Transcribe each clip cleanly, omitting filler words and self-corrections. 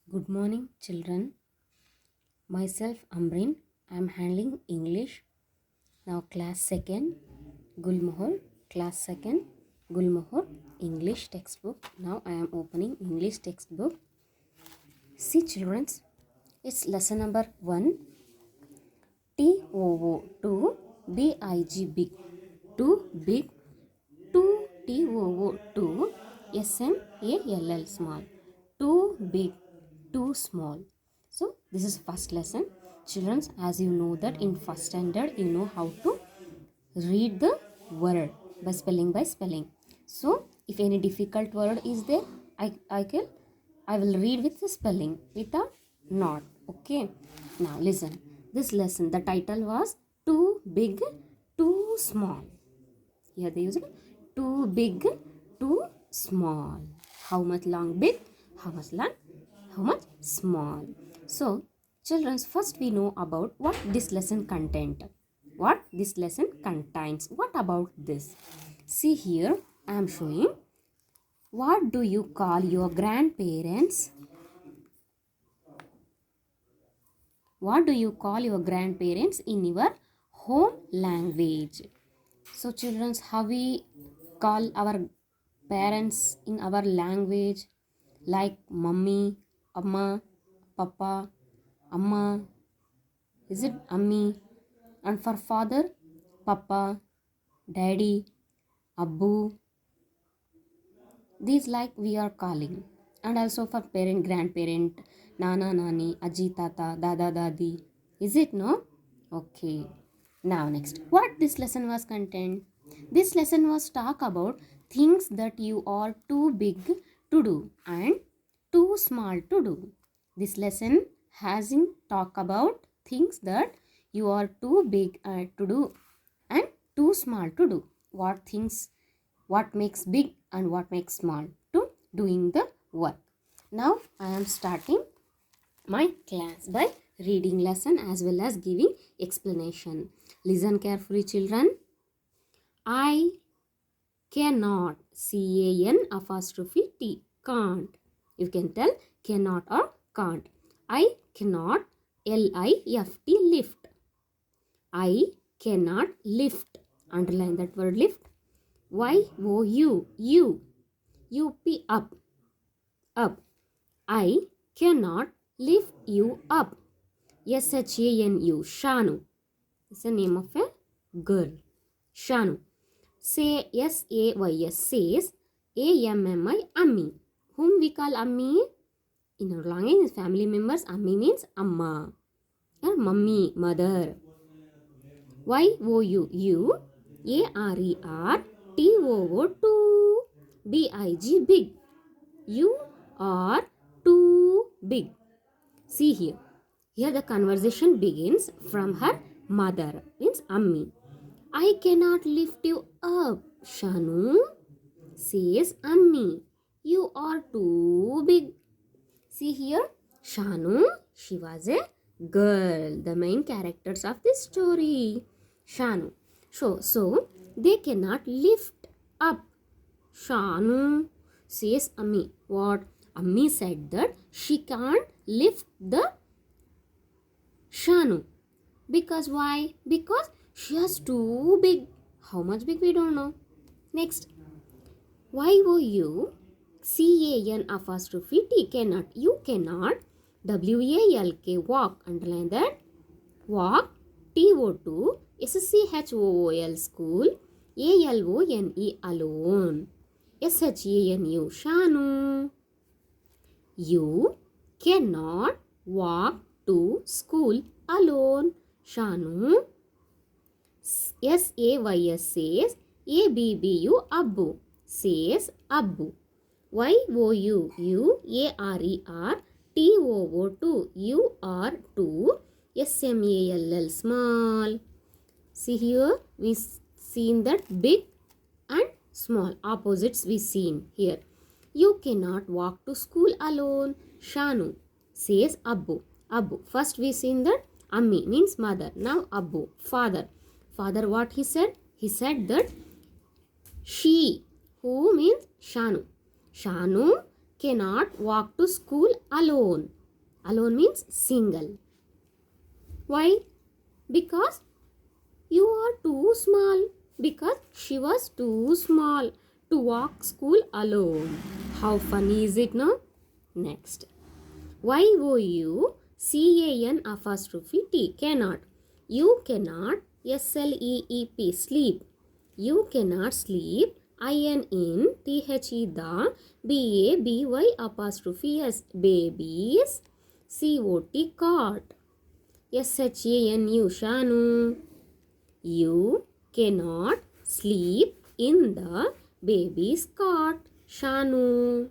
Good morning, children. Myself, Amrin. I am handling English. Now, class second, Gulmohar. Class second, Gulmohar. English textbook. Now, I am opening English textbook. See, children, it's lesson number 1. TOO. Too. BIG. Big. Too big. Too. TOO. Too. SMALL. Small. Too big. Too small. So this is first lesson. Children, as you know that in first standard you know how to read the word by spelling. So if any difficult word is there, I will read with the spelling without not. Okay. Now listen. This lesson, the title was too big, too small. Here they used too big, too small. How much long big? How much long? How much small? So, children, first we know about what this lesson content. What this lesson contains. What about this? See here, I am showing. What do you call your grandparents? What do you call your grandparents in your home language? So, children, how we call our parents in our language, like mummy, amma, papa, amma, is it ammi? And for father, papa, daddy, abbu. These like we are calling. And also for parent, grandparent, nana, nani, aji, tata, dada, dadi. Is it no? Okay. Now next, what this lesson was content? This lesson was talk about things that you are too big to do and too small to do. This lesson has in talk about things that you are too big to do and too small to do. What things, what makes big and what makes small to doing the work. Now I am starting my class by reading lesson as well as giving explanation. Listen carefully, children. I cannot, CAN apostrophe T, can't. You can tell cannot or can't. I cannot, LIFT, lift. I cannot lift. Underline that word lift. YOU, UP, up, up. I cannot lift you up. SHANU, Shanu. It's the name of a girl. Shanu. Say SAYS, says. AMMI, Ammi. Whom we call Ammi? In our language, family members, Ammi means Amma. Or Mummy, mother. YOU, ARER, TOO, too. BIG, big. You are too big. See here. Here the conversation begins from her mother, means Ammi. I cannot lift you up, Shanu, says Ammi. You are too big. See here, Shanu, she was a girl, the main characters of this story. Shanu. So they cannot lift up. Shanu, says Ammi. What? Ammi said that she can't lift the Shanu. Because why? Because she is too big. How much big we don't know. Next. YOU, CAN apostrophe T, cannot. You cannot. WALK, walk. Underline that. Walk. TO2, SCHOOL, school. ALONE, alone. SHANU, Shanu. You cannot walk to school alone, Shanu. SAYS, says. ABBU, Abbu, says Abbu. YOU, ARER, TOO2, you are two. SMALL, small. See here, we seen that big and small opposites we seen here. You cannot walk to school alone, Shanu, says Abbu. Abbu. First we seen that Ammi means mother. Now Abbu, father. Father, what he said? He said that she, who means Shanu. Shanu cannot walk to school alone. Alone means single. Why? Because you are too small. Because she was too small to walk school alone. How funny is it now? Next. YOUCAN apostrophe T. Cannot. You cannot. SLEEP. Sleep. You cannot sleep. IN THE the BABY apostrophe S. Babies. COT cot. SHANU Shanu. You cannot sleep in the baby's cot. Shanu.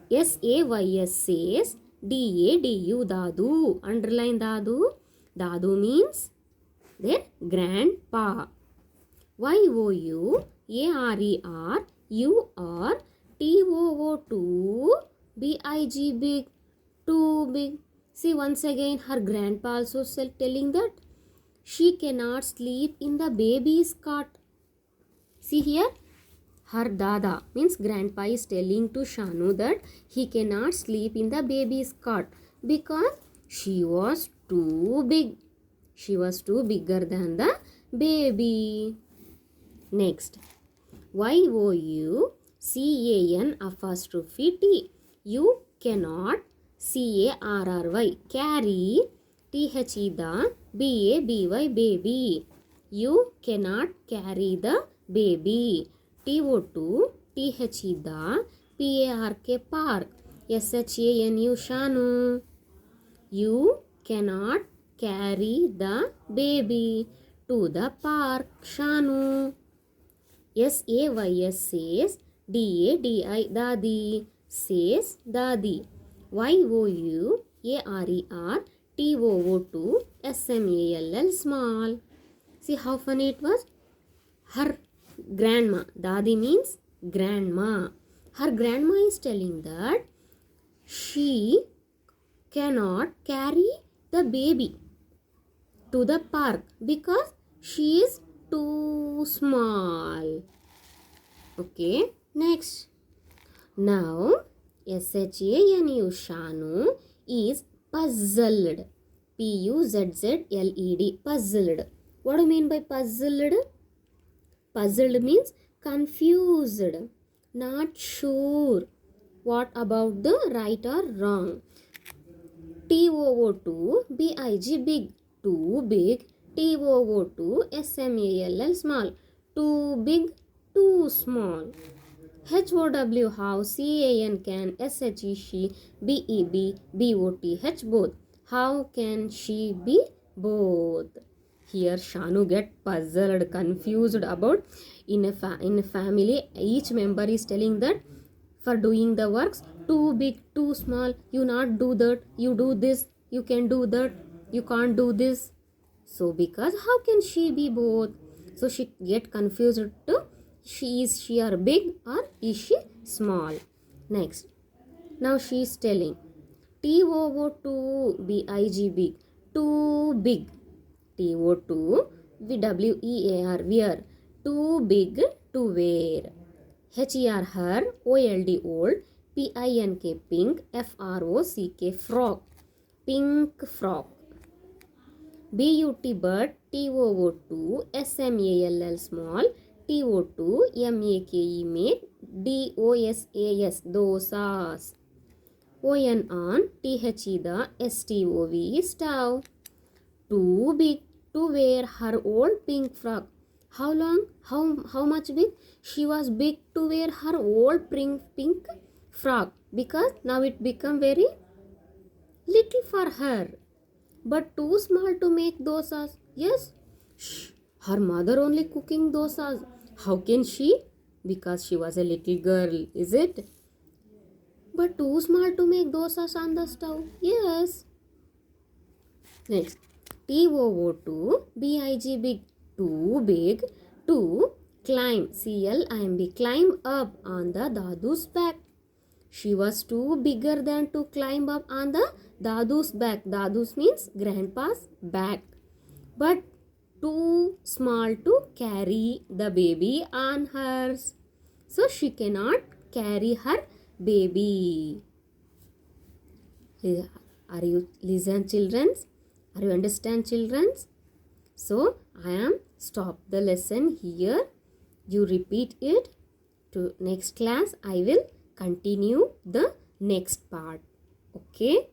SAYS says DADU Dadu. Underline Dadu. Dadu means their grandpa. YOUARER TOO BIG big. Too big. See once again her grandpa also telling that she cannot sleep in the baby's cot. See here, her dada means grandpa is telling to Shanu that he cannot sleep in the baby's cot because she was too big. She was too bigger than the baby. Next, YOUCAN apostrophe T. You cannot CARRY carry THE the BABY baby. You cannot carry the baby. TO2 THE the PARK park. SHANU Shanu. You cannot carry the baby to the park. Shanu. SAYS says DADI Dadi. Says Dadi. YOUARER TOO SMALL small. See how funny it was? Her grandma. Dadi means grandma. Her grandma is telling that she cannot carry the baby to the park because she is too small. Okay, next. Now, SHANU Shanu is puzzled. PUZZLED. Puzzled. What do you mean by puzzled? Puzzled means confused, not sure what about the right or wrong. TOO2 BIG big. Too big. TOO2 SMALL small. Too big, too small. HOW how CAN can SHE she BEB BOTH both. How can she be both? Here Shanu get puzzled, confused about in a family each member is telling that for doing the works too big, too small, you not do that, you do this, you can do that, you can't do this. So because how can she be both? So she get confused to is she are big or is she small? Next. Now she is telling TOO2 BIG big. Too big. TO2 WEAR wear. Too big to wear. HER her. OLD old. PINK pink. FROCK frog. Pink frog. BUT bird. TOO2 SMALL small. TO2 MAKE make. DOSAS dosas. on THE the STOV stove. Too big to wear her old pink frock. How long? How much big? She was big to wear her old pink frock because now it become very little for her. But too small to make dosas. Yes. Shh. Her mother only cooking dosas. How can she? Because she was a little girl, is it? But too small to make dosas on the stove. Yes. Next. TOO2 BIG big. Too big to climb. CLIMB. Climb up on the Dadu's back. She was too bigger than to climb up on the Dadu's back. Dadu's means grandpa's back. But too small to carry the baby on hers. So she cannot carry her baby. Are you listen, childrens? Are you understand, childrens? So I am stop the lesson here. You repeat it. To next class I will continue the next part. Okay.